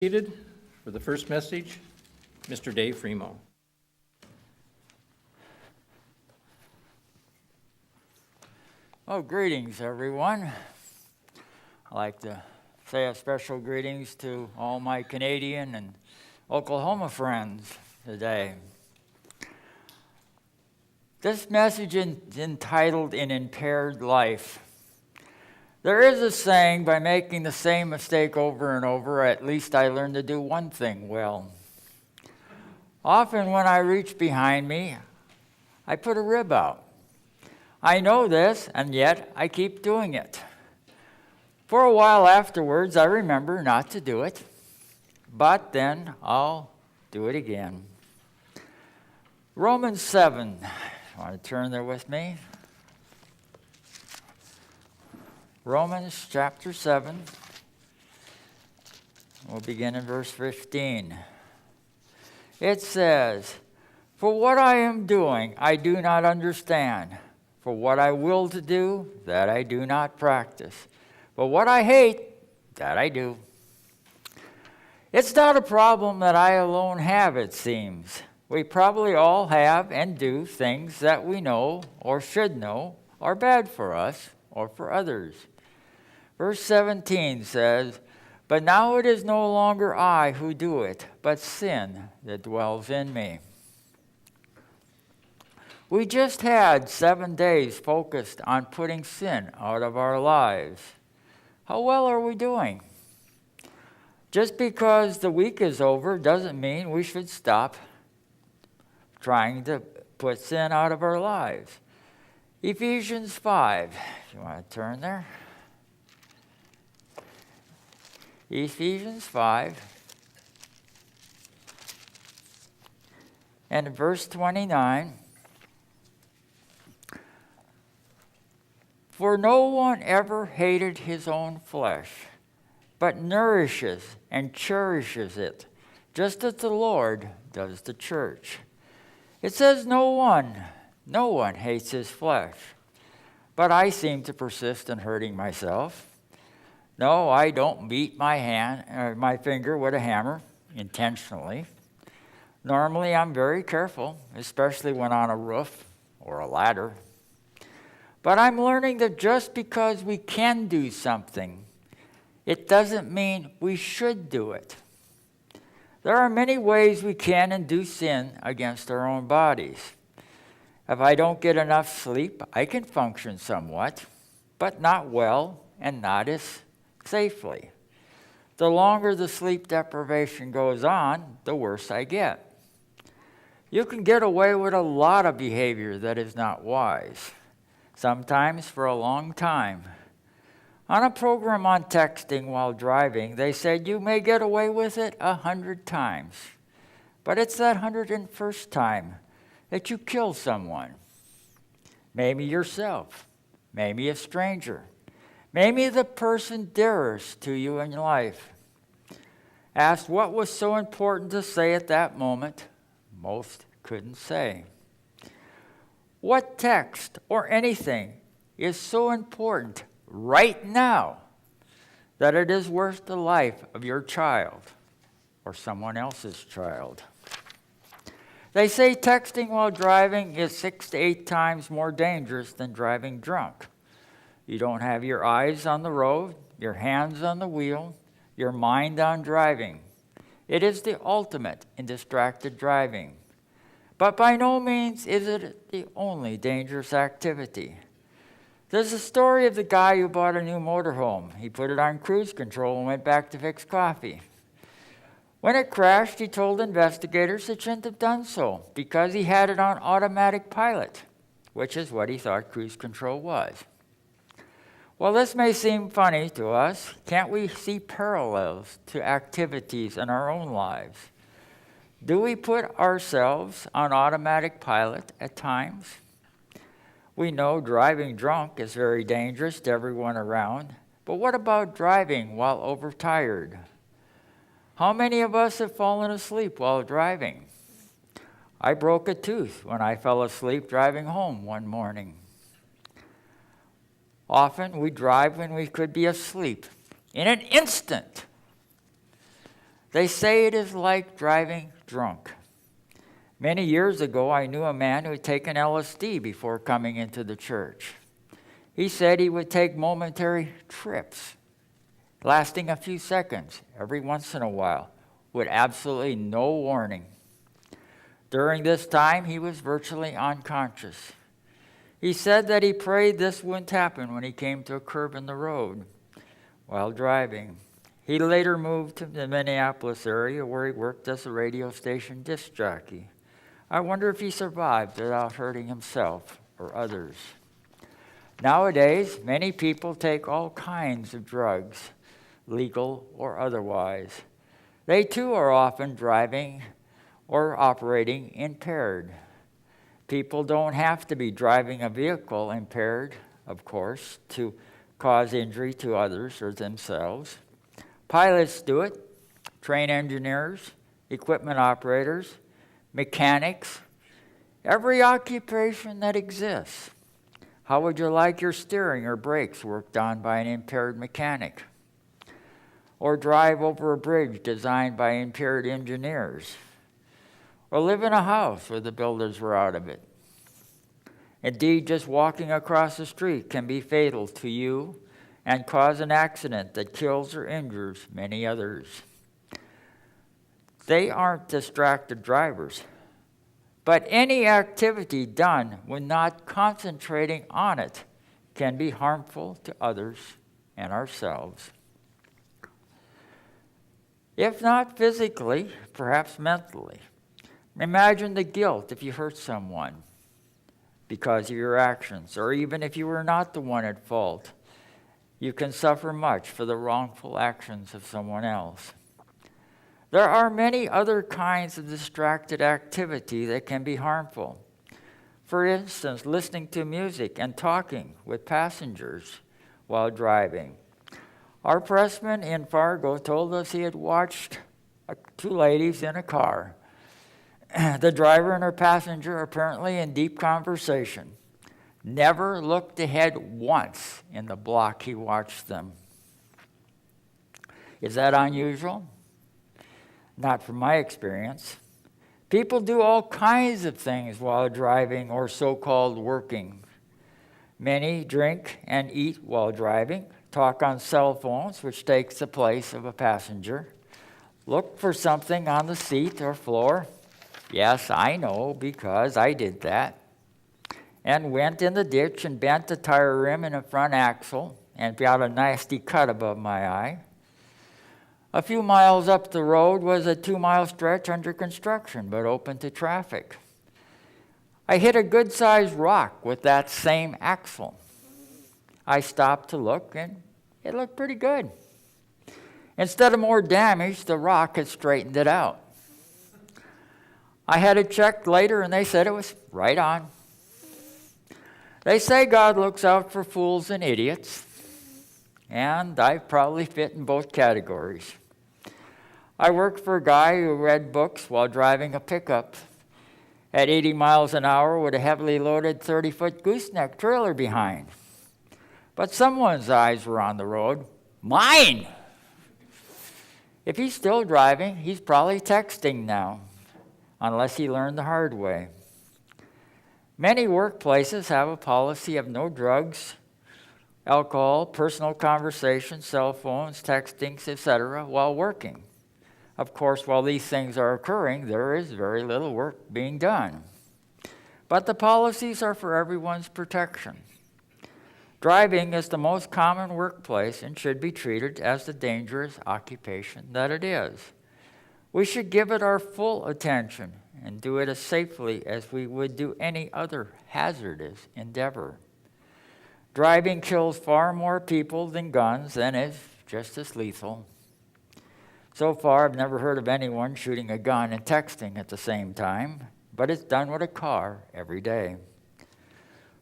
Seated for the first message, Mr. Dave Fremo. Oh, greetings, everyone. I'd like to say a special greetings to all my Canadian and Oklahoma friends today. This message is entitled An Impaired Life. There is a saying, by making the same mistake over and over, at least I learn to do one thing well. Often when I reach behind me, I put a rib out. I know this, and yet I keep doing it. For a while afterwards, I remember not to do it, but then I'll do it again. Romans 7. Want to turn there with me? Romans chapter 7. We'll begin in verse 15. It says, "For what I am doing, I do not understand. For what I will to do, that I do not practice. But what I hate, that I do." It's not a problem that I alone have, it seems. We probably all have and do things that we know or should know are bad for us or for others. Verse 17 says, "But now it is no longer I who do it, but sin that dwells in me." We just had 7 days focused on putting sin out of our lives. How well are we doing? Just because the week is over doesn't mean we should stop trying to put sin out of our lives. Ephesians 5. If you want to turn there. Ephesians 5. And in verse 29. "For no one ever hated his own flesh, but nourishes and cherishes it, just as the Lord does the church." It says no one hates his flesh. But I seem to persist in hurting myself. No, I don't beat my finger with a hammer intentionally. Normally, I'm very careful, especially when on a roof or a ladder. But I'm learning that just because we can do something, it doesn't mean we should do it. There are many ways we can and do sin against our own bodies. If I don't get enough sleep, I can function somewhat, but not well and not as safely. The longer the sleep deprivation goes on, the worse I get. You can get away with a lot of behavior that is not wise, sometimes for a long time. On a program on texting while driving, they said you may get away with it 100 times, but it's that 101st time that you kill someone. Maybe yourself, maybe a stranger, maybe the person dearest to you in life. Asked what was so important to say at that moment, most couldn't say. What text or anything is so important right now that it is worth the life of your child or someone else's child? They say texting while driving is 6 to 8 times more dangerous than driving drunk. You don't have your eyes on the road, your hands on the wheel, your mind on driving. It is the ultimate in distracted driving. But by no means is it the only dangerous activity. There's a story of the guy who bought a new motorhome. He put it on cruise control and went back to fix coffee. When it crashed, he told investigators it shouldn't have done so because he had it on automatic pilot, which is what he thought cruise control was. Well, this may seem funny to us. Can't we see parallels to activities in our own lives? Do we put ourselves on automatic pilot at times? We know driving drunk is very dangerous to everyone around, but what about driving while overtired? How many of us have fallen asleep while driving? I broke a tooth when I fell asleep driving home one morning. Often we drive when we could be asleep in an instant. They say it is like driving drunk. Many years ago, I knew a man who had taken LSD before coming into the church. He said he would take momentary trips, lasting a few seconds every once in a while, with absolutely no warning. During this time, he was virtually unconscious. He said that he prayed this wouldn't happen when he came to a curve in the road while driving. He later moved to the Minneapolis area where he worked as a radio station disc jockey. I wonder if he survived without hurting himself or others. Nowadays, many people take all kinds of drugs, legal or otherwise. They too are often driving or operating impaired. People don't have to be driving a vehicle impaired, of course, to cause injury to others or themselves. Pilots do it, train engineers, equipment operators, mechanics, every occupation that exists. How would you like your steering or brakes worked on by an impaired mechanic? Or drive over a bridge designed by impaired engineers? Or live in a house where the builders were out of it? Indeed, just walking across the street can be fatal to you and cause an accident that kills or injures many others. They aren't distracted drivers, but any activity done when not concentrating on it can be harmful to others and ourselves. If not physically, perhaps mentally. Imagine the guilt if you hurt someone because of your actions, or even if you were not the one at fault. You can suffer much for the wrongful actions of someone else. There are many other kinds of distracted activity that can be harmful. For instance, listening to music and talking with passengers while driving. Our pressman in Fargo told us he had watched two ladies in a car. The driver and her passenger are apparently in deep conversation. Never looked ahead once in the block he watched them. Is that unusual? Not from my experience. People do all kinds of things while driving or so-called working. Many drink and eat while driving, talk on cell phones, which takes the place of a passenger, look for something on the seat or floor. Yes, I know, because I did that. And went in the ditch and bent the tire rim in the front axle and got a nasty cut above my eye. A few miles up the road was a 2-mile stretch under construction, but open to traffic. I hit a good-sized rock with that same axle. I stopped to look, and it looked pretty good. Instead of more damage, the rock had straightened it out. I had it checked later, and they said it was right on. They say God looks out for fools and idiots, and I probably fit in both categories. I worked for a guy who read books while driving a pickup at 80 miles an hour with a heavily loaded 30-foot gooseneck trailer behind. But someone's eyes were on the road. Mine! If he's still driving, he's probably texting now, unless he learned the hard way. Many workplaces have a policy of no drugs, alcohol, personal conversations, cell phones, texting, etc. while working. Of course, while these things are occurring, there is very little work being done. But the policies are for everyone's protection. Driving is the most common workplace and should be treated as the dangerous occupation that it is. We should give it our full attention and do it as safely as we would do any other hazardous endeavor. Driving kills far more people than guns and is just as lethal. So far, I've never heard of anyone shooting a gun and texting at the same time, but it's done with a car every day.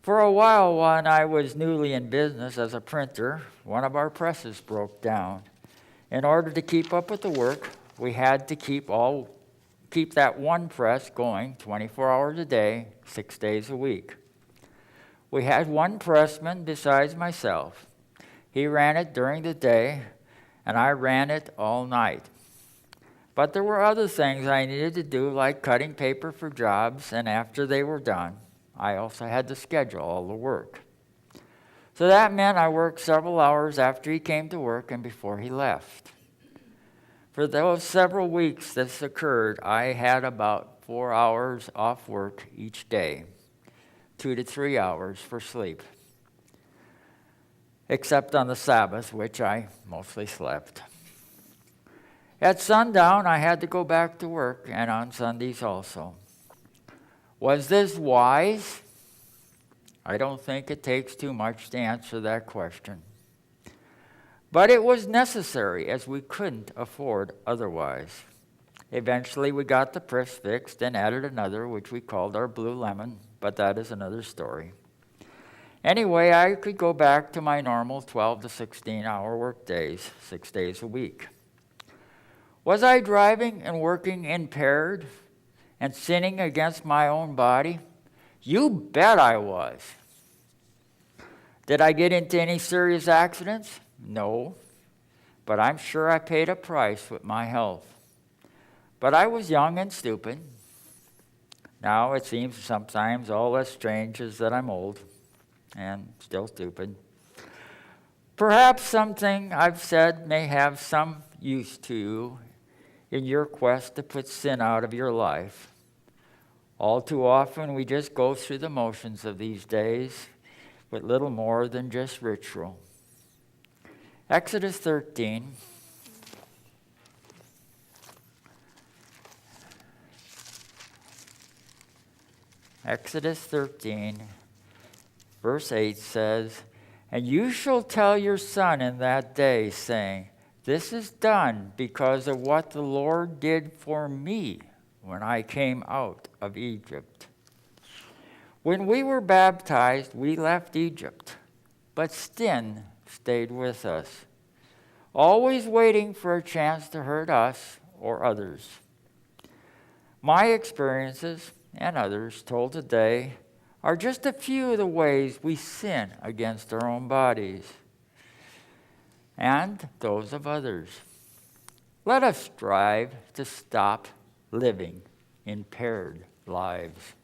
For a while, when I was newly in business as a printer, one of our presses broke down. In order to keep up with the work, we had to keep that one press going 24 hours a day, 6 days a week. We had one pressman besides myself. He ran it during the day, and I ran it all night. But there were other things I needed to do, like cutting paper for jobs, and after they were done, I also had to schedule all the work. So that meant I worked several hours after he came to work and before he left. For those several weeks this occurred, I had about 4 hours off work each day, 2 to 3 hours for sleep, except on the Sabbath, which I mostly slept. At sundown, I had to go back to work, and on Sundays also. Was this wise? I don't think it takes too much to answer that question. But it was necessary, as we couldn't afford otherwise. Eventually, we got the press fixed and added another, which we called our Blue Lemon, but that is another story. Anyway, I could go back to my normal 12 to 16-hour work days, 6 days a week. Was I driving and working impaired and sinning against my own body? You bet I was. Did I get into any serious accidents? No, but I'm sure I paid a price with my health. But I was young and stupid. Now it seems sometimes all that's strange is that I'm old and still stupid. Perhaps something I've said may have some use to you in your quest to put sin out of your life. All too often we just go through the motions of these days with little more than just ritual. Exodus 13. Exodus 13, verse 8 says, "And you shall tell your son in that day, saying, This is done because of what the Lord did for me when I came out of Egypt. When we were baptized, we left Egypt, but sin stayed with us, always waiting for a chance to hurt us or others. My experiences and others told today are just a few of the ways we sin against our own bodies and those of others. Let us strive to stop living impaired lives."